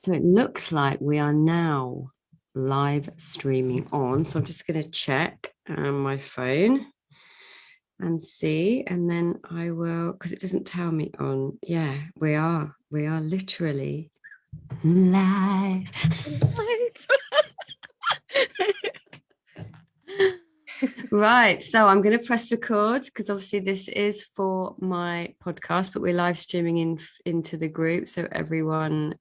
So it looks like we are now live streaming on. So I'm just going to check my phone and see, and then I will, because it doesn't tell me on. Yeah, we are. We are literally live. Right, so I'm going to press record because obviously this is for my podcast, but we're live streaming into the group so everyone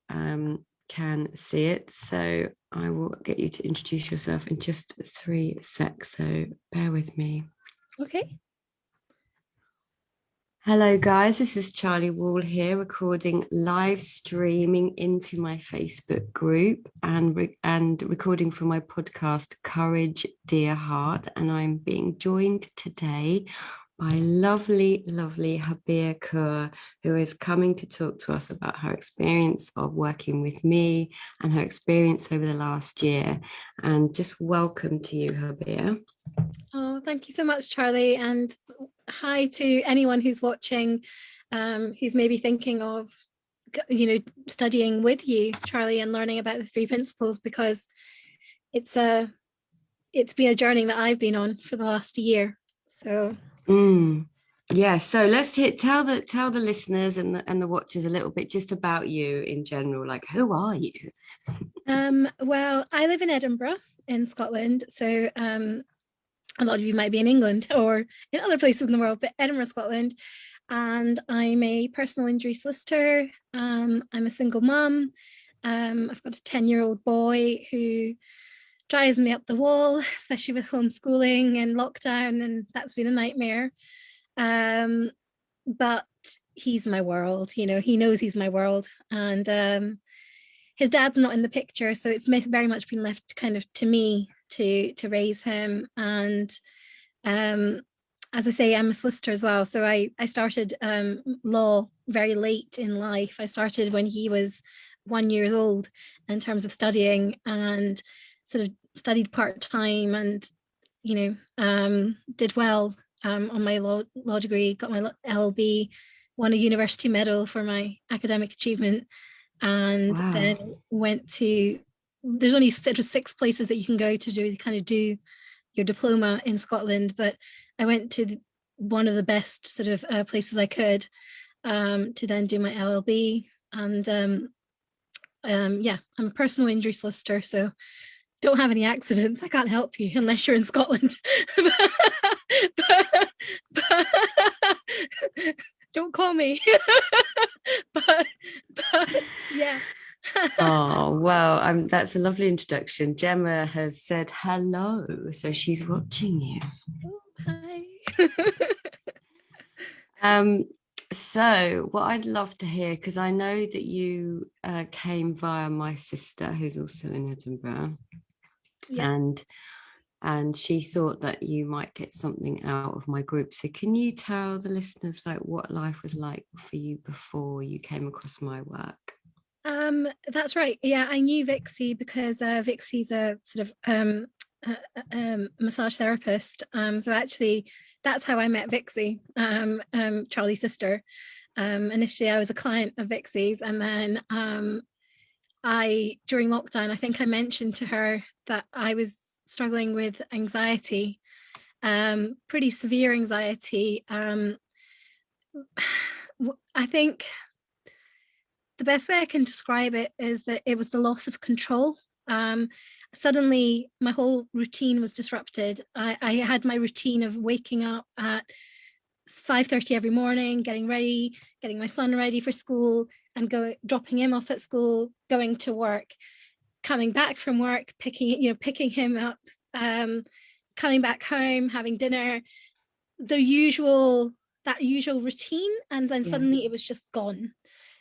can see it. So I will get you to introduce yourself in just 3 secs, so bear with me. Okay. Hello guys, this is Charlie Wall here, recording live streaming into my Facebook group and recording for my podcast Courage Dear Heart, and I'm being joined today by lovely Habir Kaur, who is coming to talk to us about her experience of working with me and her experience over the last year. And just welcome to you, Habir. Oh, thank you so much, Charlie, and hi to anyone who's watching, who's maybe thinking of, studying with you, Charlie, and learning about the 3 principles, because it's been a journey that I've been on for the last year. So. Yeah, so let's tell the listeners and the watchers a little bit just about you in general. Like, who are you? Well, I live in Edinburgh in Scotland, so a lot of you might be in England or in other places in the world, but Edinburgh, Scotland. And I'm a personal injury solicitor. I'm a single mum. I've got a 10-year-old boy who drives me up the wall, especially with homeschooling and lockdown, and that's been a nightmare. But he's my world, he knows he's my world. And his dad's not in the picture, so it's very much been left kind of to me to raise him. And as I say, I'm a solicitor as well, so I started law very late in life. I started when he was 1 year old in terms of studying, and sort of studied part-time, and did well on my law degree, got my LLB, won a university medal for my academic achievement, and Wow. then went to, there's only sort of 6 places that you can go to do your diploma in Scotland, but I went to one of the best sort of places I could to then do my LLB. And yeah, I'm a personal injury solicitor, so don't have any accidents. I can't help you unless you're in Scotland. but don't call me. but yeah. Oh, well, that's a lovely introduction. Gemma has said hello, so she's watching you. Oh, hi. So what I'd love to hear, because I know that you came via my sister, who's also in Edinburgh, Yeah. and she thought that you might get something out of my group. So can you tell the listeners like what life was like for you before you came across my work? That's right. Yeah, I knew Vixie because Vixie's a sort of massage therapist. So actually, that's how I met Vixie, Charlie's sister. Initially, I was a client of Vixie's, and then during lockdown, I think I mentioned to her that I was struggling with anxiety, pretty severe anxiety. I think the best way I can describe it is that it was the loss of control. Suddenly, my whole routine was disrupted. I had my routine of waking up at 5:30 every morning, getting ready, getting my son ready for school, and dropping him off at school, going to work, coming back from work, picking him up, coming back home, having dinner, that usual routine, and then suddenly it was just gone.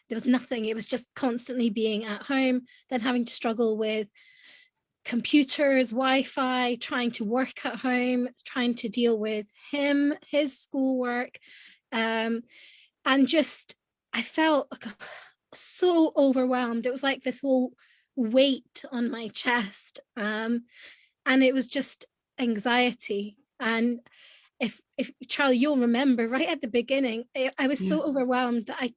There was nothing. It was just constantly being at home, then having to struggle with computers, Wi-Fi, trying to work at home, trying to deal with his schoolwork. And just, I felt so overwhelmed. It was like this whole weight on my chest. And it was just anxiety. And if Charlie, you'll remember right at the beginning, I was so overwhelmed that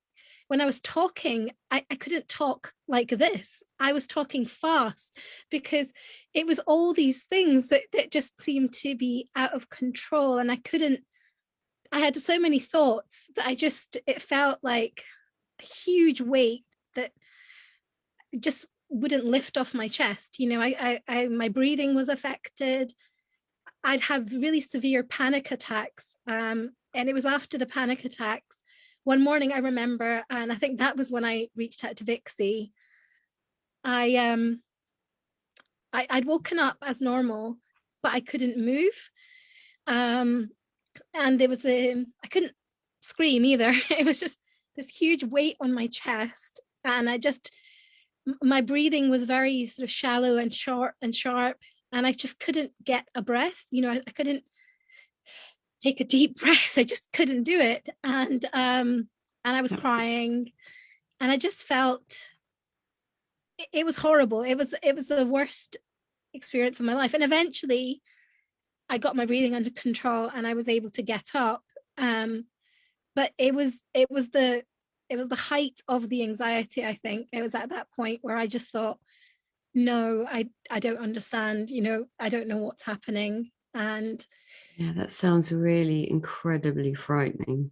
when I was talking, I couldn't talk like this. I was talking fast because it was all these things that just seemed to be out of control. And I had so many thoughts that it felt like a huge weight that just wouldn't lift off my chest. My breathing was affected. I'd have really severe panic attacks. And it was after the panic attacks. One morning I remember, and I think that was when I reached out to Vixie. I'd woken up as normal, but I couldn't move. And I couldn't scream either. It was just this huge weight on my chest. And my breathing was very sort of shallow and short and sharp. And I just couldn't get a breath. I couldn't take a deep breath. I just couldn't do it. And I was crying. And I just felt it was horrible. It was the worst experience of my life. And eventually I got my breathing under control and I was able to get up. But it was the height of the anxiety. I think it was at that point where I just thought, no, I don't understand. I don't know what's happening. And yeah, that sounds really incredibly frightening.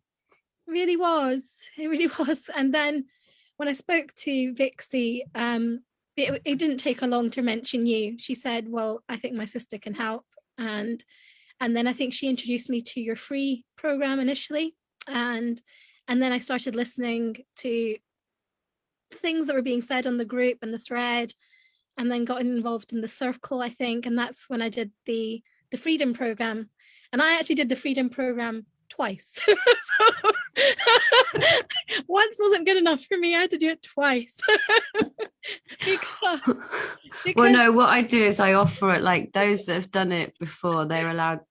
it really was. And then when I spoke to Vixie, it didn't take her long to mention you. She said, well, I think my sister can help. And then I think she introduced me to your free program initially. And then I started listening to things that were being said on the group and the thread, and then got involved in the circle, I think. And that's when I did the freedom program. And I actually did the freedom program twice. So once wasn't good enough for me. I had to do it twice. because Well, no, what I do is I offer it, like those that have done it before, they're not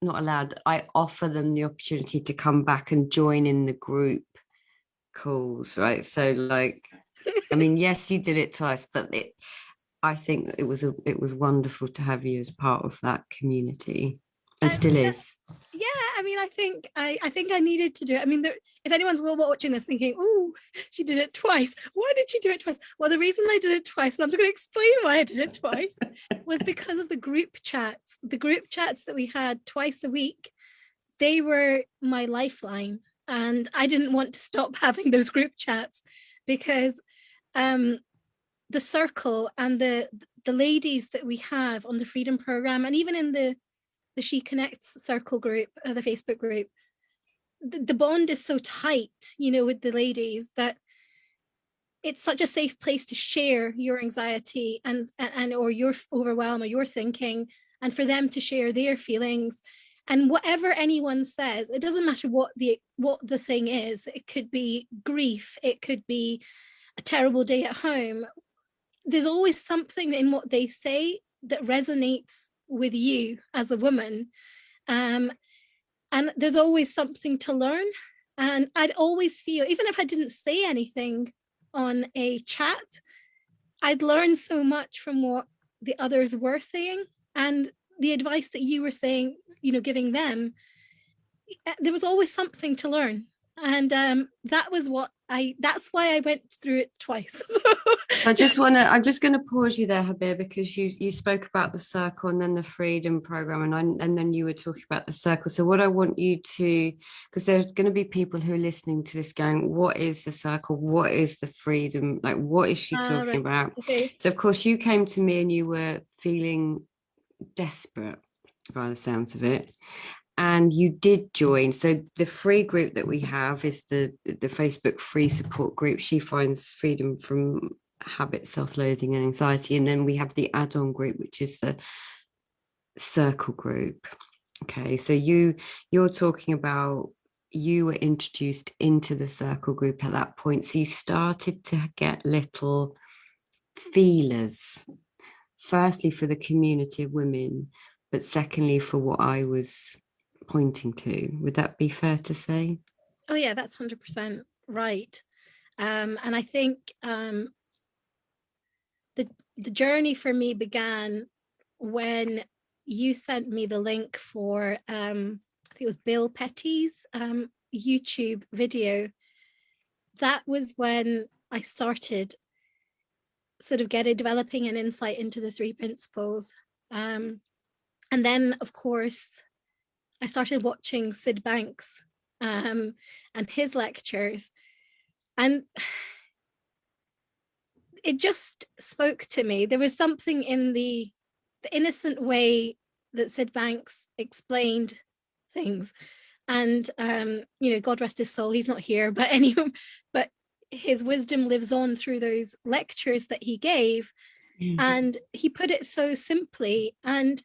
allowed. I offer them the opportunity to come back and join in the group calls, right? So like, I mean, yes, you did it twice, but I think it was wonderful to have you as part of that community, and still is. Yeah, I mean, I think I needed to do it. I mean, if anyone's watching this thinking, oh, she did it twice, why did she do it twice? Well, the reason I did it twice, and I'm going to explain why I did it twice, was because of the group chats. The group chats that we had twice a week, they were my lifeline, and I didn't want to stop having those group chats because the circle and the ladies that we have on the freedom program, and even in the She Connects circle group, the Facebook group, the bond is so tight, with the ladies, that it's such a safe place to share your anxiety and or your overwhelm or your thinking, and for them to share their feelings. And whatever anyone says, it doesn't matter what the thing is. It could be grief, it could be a terrible day at home. There's always something in what they say that resonates with you as a woman. And there's always something to learn. And I'd always feel, even if I didn't say anything on a chat, I'd learn so much from what the others were saying, and the advice that you were saying, giving them. There was always something to learn. And that's why I went through it twice. I'm just going to pause you there, Habir, because you spoke about the circle and then the freedom program, and then you were talking about the circle. So what I want you to, because there's going to be people who are listening to this going, what is the circle? What is the freedom? Like, what is she talking right. about? Okay. So of course you came to me and you were feeling desperate by the sounds of it. And you did join. So the free group that we have is the Facebook free support group. She finds freedom from habit, self-loathing and anxiety. And then we have the add-on group, which is the circle group. Okay, so you're talking about, you were introduced into the circle group at that point. So you started to get little feelers, firstly for the community of women, but secondly for what I was pointing to. Would that be fair to say? Oh yeah, that's 100% right. And I think the journey for me began when you sent me the link for I think it was Bill Petty's YouTube video that was when I started sort of developing an insight into the three principles. And then, of course, I started watching Sid Banks and his lectures. And it just spoke to me. There was something in the innocent way that Sid Banks explained things. And God rest his soul, he's not here, but anyway, but his wisdom lives on through those lectures that he gave. Mm-hmm. And he put it so simply, and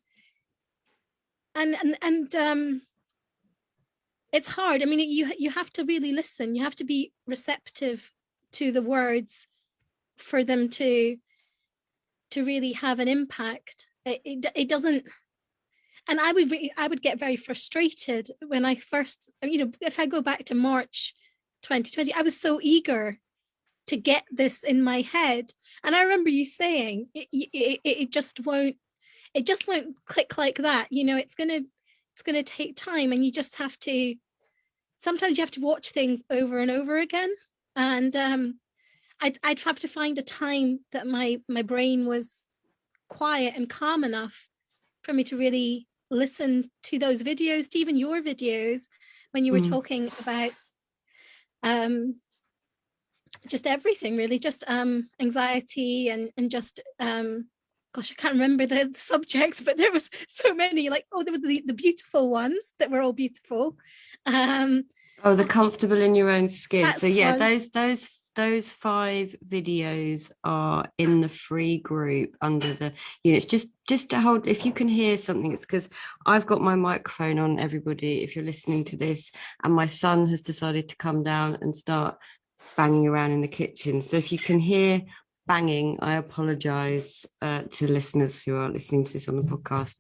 it's hard. I mean, you have to really listen. You have to be receptive to the words for them to really have an impact. It doesn't. And I would get very frustrated when I first, if I go back to March 2020, I was so eager to get this in my head. And I remember you saying it just won't click like that. It's gonna take time, and you just have to. Sometimes you have to watch things over and over again. And I'd have to find a time that my brain was quiet and calm enough for me to really listen to those videos, to even your videos, when you were talking about just everything, really, just anxiety and just gosh, I can't remember the subjects, but there was so many. Like, there was the beautiful ones that were all beautiful. The comfortable in your own skin. So yeah, fun. those 5 videos are in the free group under the units. Just to hold, if you can hear something, it's because I've got my microphone on, everybody, if you're listening to this, and my son has decided to come down and start banging around in the kitchen. So if you can hear banging, I apologize to listeners who are listening to this on the podcast.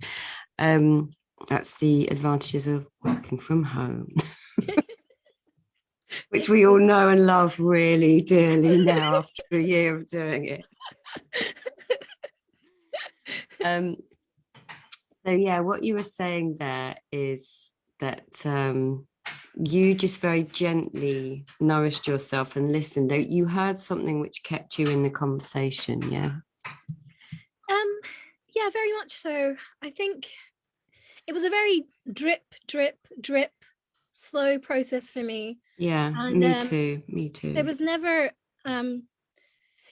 That's the advantages of working from home. Which we all know and love really dearly now after a year of doing it. So yeah, what you were saying there is that you just very gently nourished yourself and listened. You heard something which kept you in the conversation, yeah? Yeah, very much so. I think it was a very drip, drip, drip, slow process for me. Yeah, and, me too. It was never,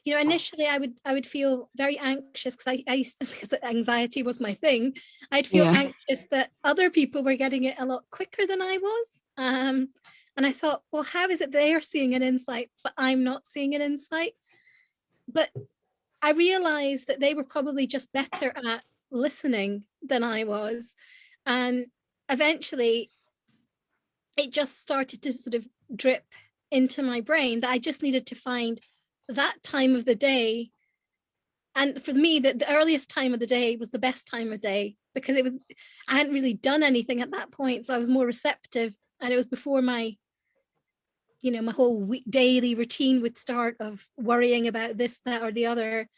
initially I would feel very anxious because I used to, because anxiety was my thing. I'd feel anxious that other people were getting it a lot quicker than I was. And I thought, well, how is it they are seeing an insight, but I'm not seeing an insight? But I realized that they were probably just better at listening than I was. And eventually it just started to sort of drip into my brain that I just needed to find that time of the day. And for me, the earliest time of the day was the best time of day, because I hadn't really done anything at that point. So I was more receptive, and it was before my whole daily routine would start of worrying about this, that, or the other.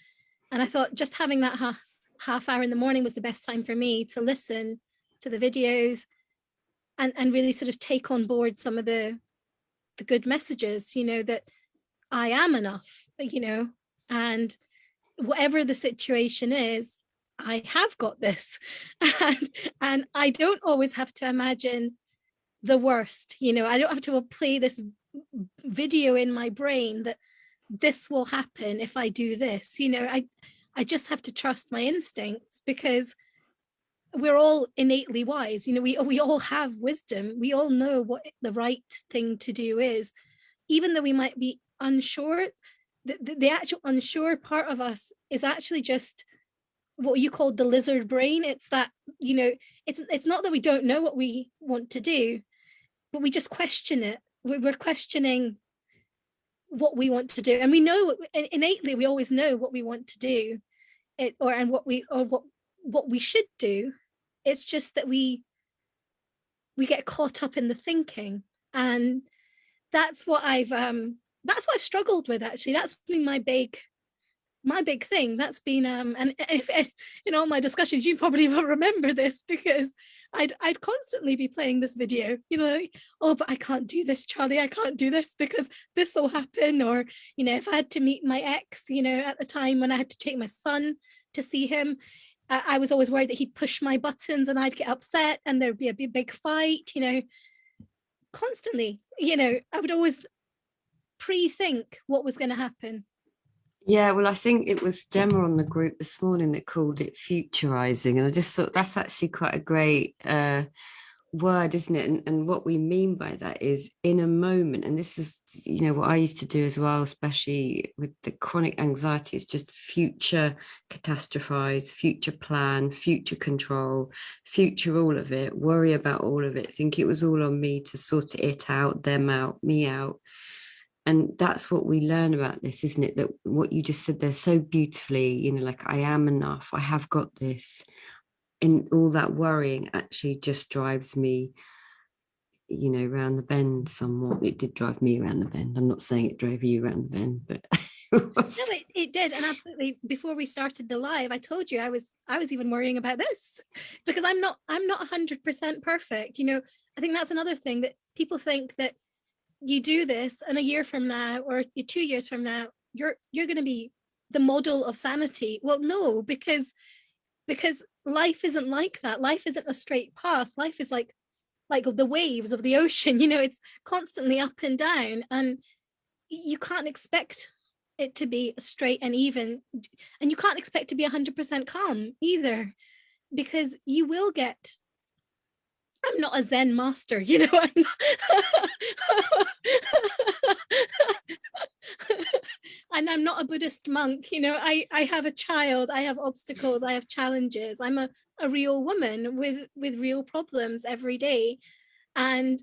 And I thought just having that half hour in the morning was the best time for me to listen to the videos and really sort of take on board some of the good messages, that I am enough, and whatever the situation is, I have got this. and I don't always have to imagine the worst. I don't have to play this video in my brain that this will happen if I do this. I just have to trust my instincts, because we're all innately wise. We all have wisdom. We all know what the right thing to do is, even though we might be unsure. The actual unsure part of us is actually just what you call the lizard brain. It's that, it's not that we don't know what we want to do, but we just question it. We're questioning what we want to do, and we know innately, we always know what we want to do, what we should do. It's just that we get caught up in the thinking, and that's what I've struggled with, actually. That's been my big my big thing. That's been and if in all my discussions you probably will remember this, because I'd constantly be playing this video, you know, like, oh, but I can't do this, Charlie, I can't do this because this will happen. Or, you know, if I had to meet my ex, you know, at the time when I had to take my son to see him, I was always worried that he'd push my buttons and I'd get upset and there'd be a big fight, you know. Constantly, you know, I would always pre-think what was going to happen. Yeah, well, I think it was Gemma on the group this morning that called it futurizing. And I just thought that's actually quite a great word, isn't it? And what we mean by that is in a moment, and this is, you know, what I used to do as well, especially with the chronic anxiety, is just future catastrophize, future plan, future control, future all of it, worry about all of it, think it was all on me to sort it out, them out, me out. And that's what we learn about this, isn't it? That what you just said there so beautifully, you know, like I am enough, I have got this. And all that worrying actually just drives me, you know, around the bend somewhat. It did drive me around the bend. I'm not saying it drove you around the bend, but No, it did. And absolutely, before we started the live, I told you I was even worrying about this because I'm not 100% perfect. You know, I think that's another thing, that people think that you do this and a year from now or 2 years from now, you're going to be the model of sanity. Well, no, because life isn't like that. Life isn't a straight path. Life is like the waves of the ocean. You know, it's constantly up and down, and you can't expect it to be straight and even, and you can't expect to be 100% calm either, because you will get, I'm not a Zen master, you know. And I'm not a Buddhist monk, you know. I have a child, I have obstacles, I have challenges. I'm a real woman with real problems every day, and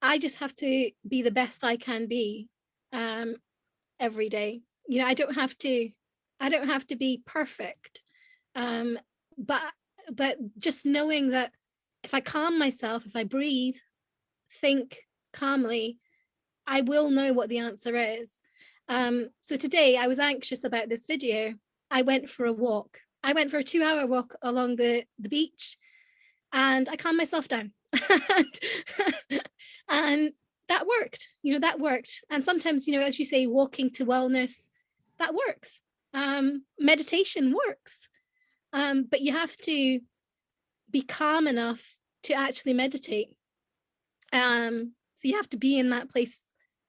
I just have to be the best I can be, um, every day. You know, I don't have to be perfect. Um, but just knowing that if I calm myself, if I breathe, think calmly, I will know what the answer is. So today I was anxious about this video. I went for a walk. I went for a 2-hour walk along the beach, and I calmed myself down. And that worked, you know, that worked. And sometimes, you know, as you say, walking to wellness, that works. Meditation works. But you have to be calm enough to actually meditate. So you have to be in that place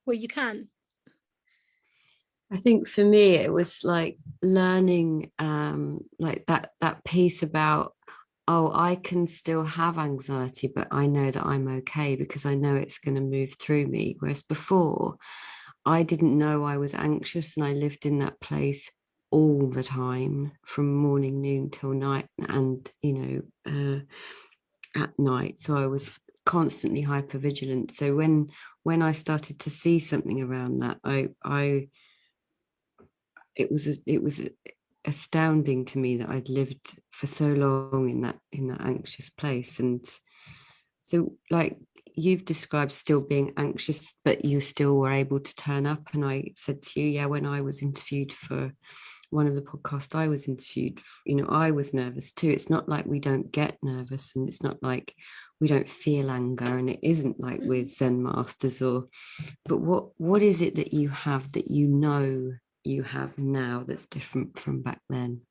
where you can. I think for me it was like learning like that piece about, oh, I can still have anxiety, but I know that I'm okay because I know it's going to move through me. Whereas before, I didn't know I was anxious and I lived in that place all the time from morning, noon till night, and, you know, at night. So I was constantly hyper vigilant. So when I started to see something around that, I it was astounding to me that I'd lived for so long in that anxious place. And so, like you've described, still being anxious, but you still were able to turn up. And I said to you, yeah, when I was interviewed for one of the podcasts I was interviewed, you know, I was nervous too. It's not like we don't get nervous, and it's not like we don't feel anger, and it isn't like with Zen masters. Or but what is it that you have that you know you have now that's different from back then?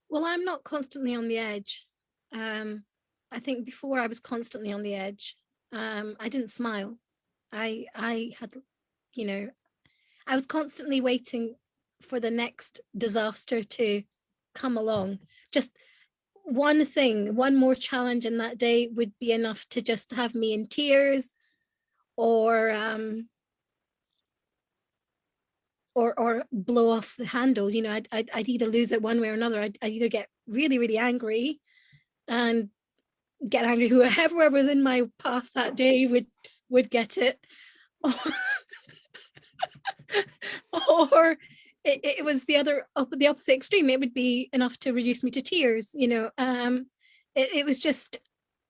Well, I'm not constantly on the edge. Um, I think before I was constantly on the edge. I didn't smile. I had, you know, I was constantly waiting for the next disaster to come along. Just one thing, one more challenge in that day would be enough to just have me in tears, or or blow off the handle. You know, I'd either lose it one way or another. I'd either get really, really angry and get angry whoever was in my path that day would get it, or, or it was the opposite extreme. It would be enough to reduce me to tears, you know. It was just,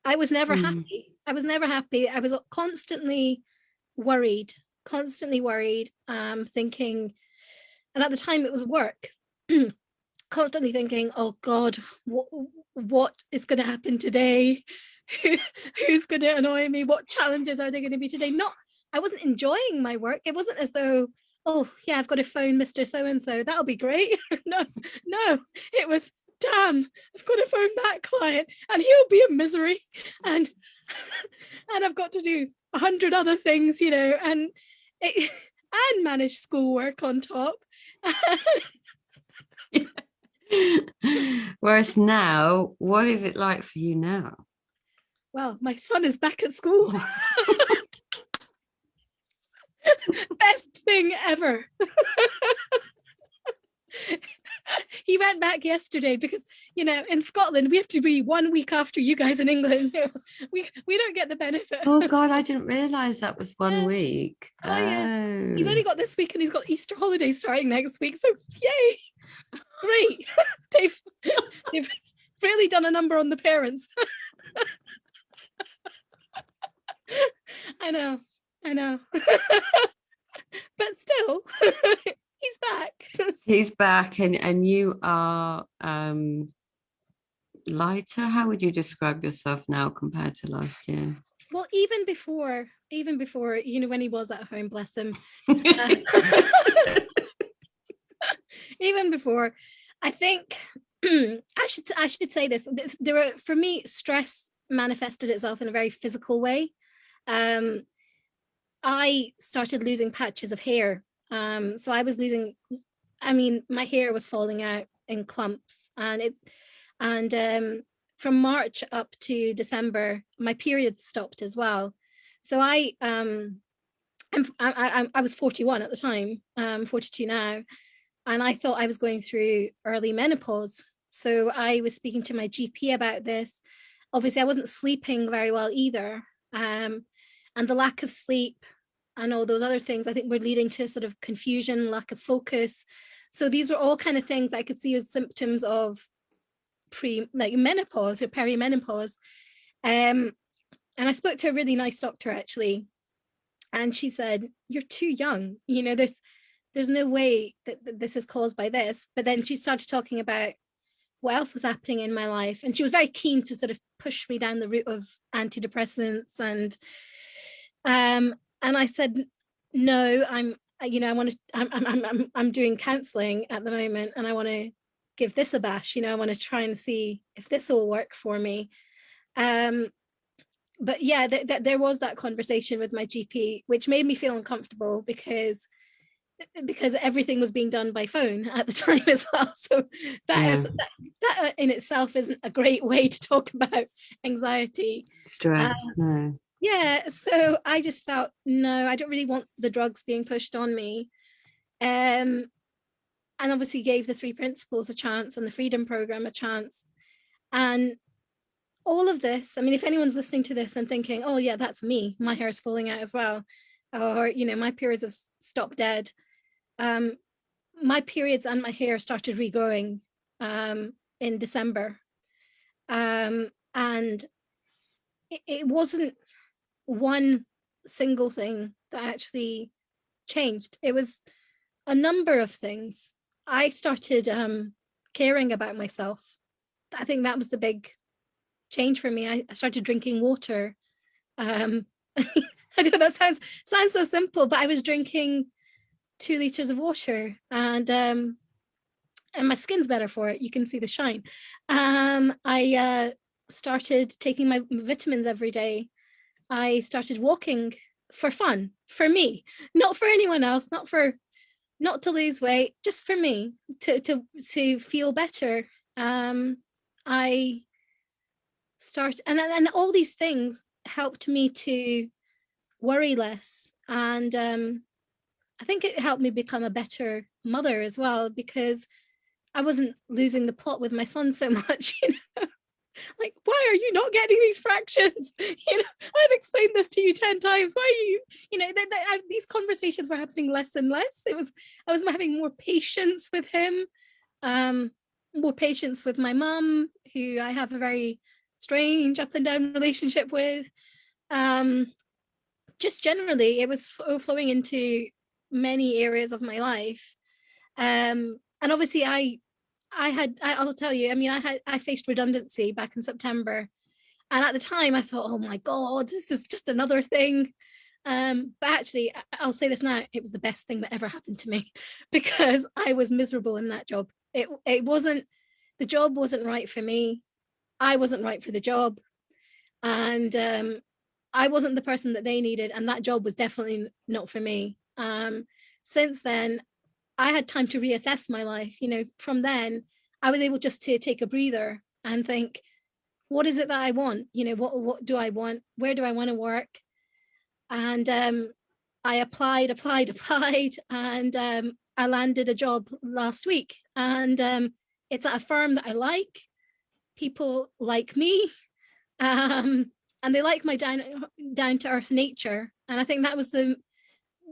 I was never Mm. happy. I was never happy. I was constantly worried, thinking And at the time it was work. Constantly thinking, oh God, what is going to happen today? Who's going to annoy me? What challenges are there going to be today? I wasn't enjoying my work. It wasn't as though, oh yeah, I've got to phone Mr. So-and-so. That'll be great. No, it was, damn, I've got to phone that client and he'll be in misery. And I've got to do 100 other things, and manage schoolwork on top. Whereas now, what is it like for you now? Well, my son is back at school. Best thing ever. He went back yesterday because, in Scotland, we have to be 1 week after you guys in England. We don't get the benefit. Oh God, I didn't realise that was 1 week. Oh yeah. He's only got this week and he's got Easter holidays starting next week. So yay. Great. They've really done a number on the parents. I know. But still, he's back. He's back, and you are lighter. How would you describe yourself now compared to last year? Well, even before, when he was at home, bless him. Even before, I think I should say this. There were, for me, stress manifested itself in a very physical way. I started losing patches of hair. So I was losing, my hair was falling out in clumps, and from March up to December, my period stopped as well. So I was 41 at the time, 42 now, and I thought I was going through early menopause. So I was speaking to my GP about this. Obviously, I wasn't sleeping very well either. And the lack of sleep and all those other things, I think, were leading to sort of confusion, lack of focus. So these were all kind of things I could see as symptoms of menopause or perimenopause. And I spoke to a really nice doctor, actually. And she said, you're too young. There's no way that this is caused by this. But then she started talking about what else was happening in my life. And she was very keen to sort of push me down the route of antidepressants. And I said, no, I'm doing counseling at the moment, and I want to give this a bash. I want to try and see if this will work for me. But yeah, there was that conversation with my GP, which made me feel uncomfortable because everything was being done by phone at the time as well. So that in itself isn't a great way to talk about anxiety. Stress, no. Yeah, so I just felt, no, I don't really want the drugs being pushed on me. And obviously gave the 3 principles a chance and the freedom program a chance. And all of this, if anyone's listening to this and thinking, oh yeah, that's me, my hair's falling out as well, or my periods have stopped dead, my periods and my hair started regrowing in December, and it wasn't one single thing that actually changed. It was a number of things. I started caring about myself. I think that was the big change for me. I started drinking water. I know that sounds so simple, but I was drinking 2 liters of water, and my skin's better for it. You can see the shine. I started taking my vitamins every day. I started walking for fun, for me, not for anyone else, not to lose weight, just for me, to feel better. I start, and all these things helped me to worry less, and I think it helped me become a better mother as well, because I wasn't losing the plot with my son so much. Like, why are you not getting these fractions? I've explained this to you 10 times. Why are you, these conversations were happening less and less. I was having more patience with him, more patience with my mum, who I have a very strange up and down relationship with. Just generally, it was flowing into many areas of my life. And obviously I'll tell you, I mean, I faced redundancy back in September. And at the time I thought, oh my God, this is just another thing. But actually, I'll say this now, it was the best thing that ever happened to me because I was miserable in that job. It wasn't, the job wasn't right for me. I wasn't right for the job. And I wasn't the person that they needed. And that job was definitely not for me. Since then, I had time to reassess my life. You know, from then, I was able just to take a breather and think, what is it that I want? You know, what do I want? Where do I want to work? And I applied, and I landed a job last week. And it's at a firm that I like. People like me, and they like my down to earth nature. And I think that was the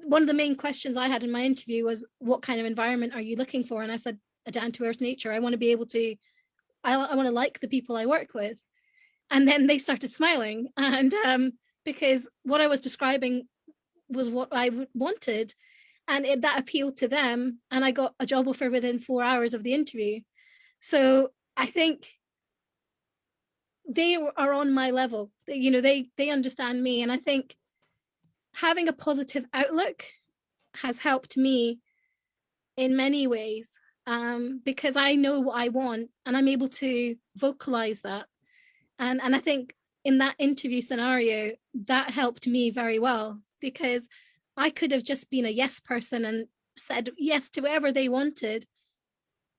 one of the main questions I had in my interview was, what kind of environment are you looking for? And I said, a down to earth nature. I want to be able to, I want to like the people I work with. And then they started smiling. And because what I was describing was what I wanted. And that appealed to them. And I got a job offer within 4 hours of the interview. So I think they are on my level. You know, they understand me. And I think having a positive outlook has helped me in many ways, because I know what I want and I'm able to vocalize that. And I think in that interview scenario, that helped me very well, because I could have just been a yes person and said yes to whatever they wanted,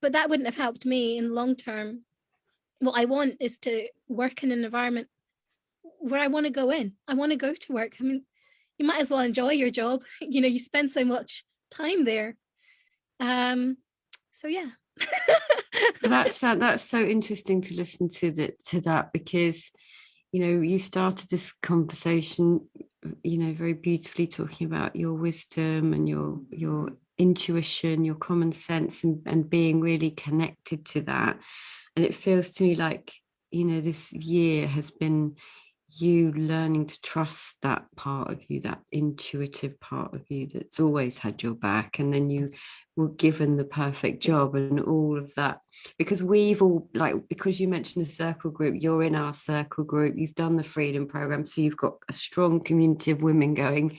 but that wouldn't have helped me in the long term. What I want is to work in an environment where I want to go in. I want to go to work. I mean, you might as well enjoy your job. You know, you spend so much time there. So yeah. That's so interesting to listen to that, because you started this conversation very beautifully, talking about your wisdom and your intuition, your common sense, and being really connected to that. And it feels to me like this year has been you learning to trust that part of you, that intuitive part of you that's always had your back, and then you were given the perfect job and all of that, because we've all, like, because you mentioned the circle group, you're in our circle group, you've done the freedom program, so you've got a strong community of women going,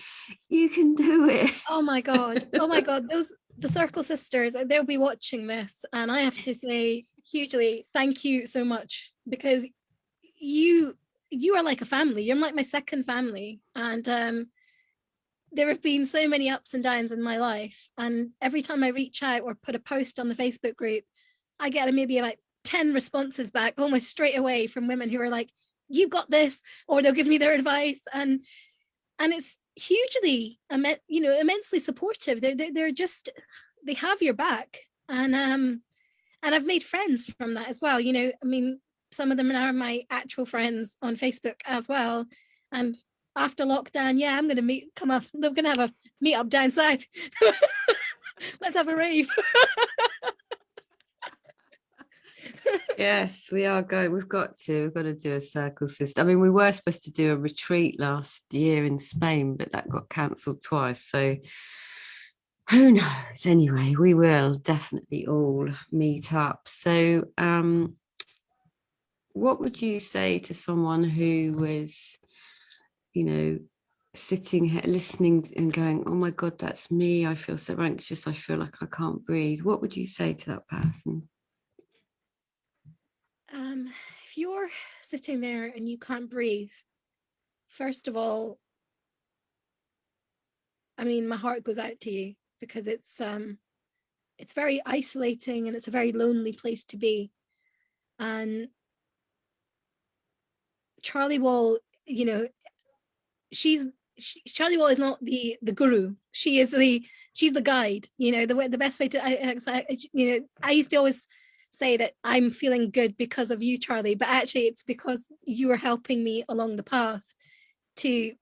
you can do it. Oh my God, those, the circle sisters, they'll be watching this, and I have to say hugely thank you so much, because you are like a family. You're like my second family. And there have been so many ups and downs in my life, and every time I reach out or put a post on the Facebook group, I get maybe about 10 responses back almost straight away from women who are like, you've got this, or they'll give me their advice. And it's hugely immensely supportive. They're just, they have your back. And I've made friends from that as well. I mean, some of them are my actual friends on Facebook as well. And after lockdown, yeah, I'm gonna come up. They're gonna have a meet up down south. Let's have a rave. Yes, we are going. We've got to do a circle system. I mean, we were supposed to do a retreat last year in Spain, but that got cancelled twice. So who knows? Anyway, we will definitely all meet up. So, what would you say to someone who was, sitting here listening and going, oh my God, that's me. I feel so anxious. I feel like I can't breathe. What would you say to that person? If you're sitting there and you can't breathe, first of all, I mean, my heart goes out to you, because it's very isolating and it's a very lonely place to be. And Charlie Wall, she's Charlie Wall is not the guru. She's the guide. The best way to I used to always say that I'm feeling good because of you, Charlie, but actually it's because you are helping me along the path to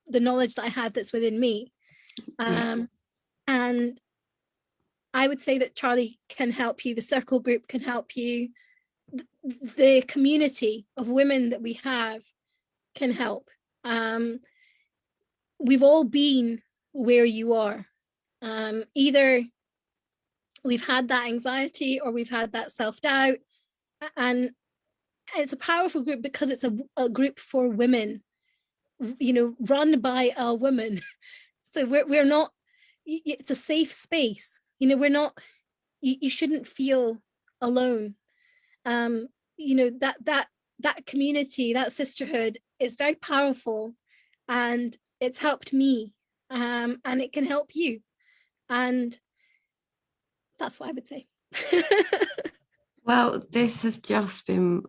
the knowledge that I have that's within me. Yeah. And I would say that Charlie can help you. The circle group can help you. The community of women that we have can help. We've all been where you are. Either we've had that anxiety or we've had that self-doubt. And it's a powerful group because it's a group for women, run by a woman. So we're not, it's a safe space. We're not, you shouldn't feel alone. um that community, that sisterhood is very powerful, and it's helped me, and it can help you, and that's what I would say. Well, this has just been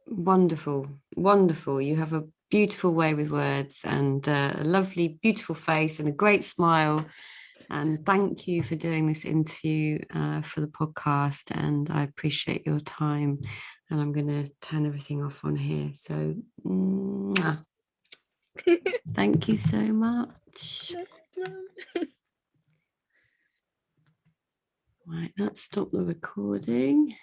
wonderful, wonderful. You have a beautiful way with words and a lovely, beautiful face and a great smile. And thank you for doing this interview for the podcast. And I appreciate your time. And I'm going to turn everything off on here. So thank you so much. No problem. Right, let's stop the recording.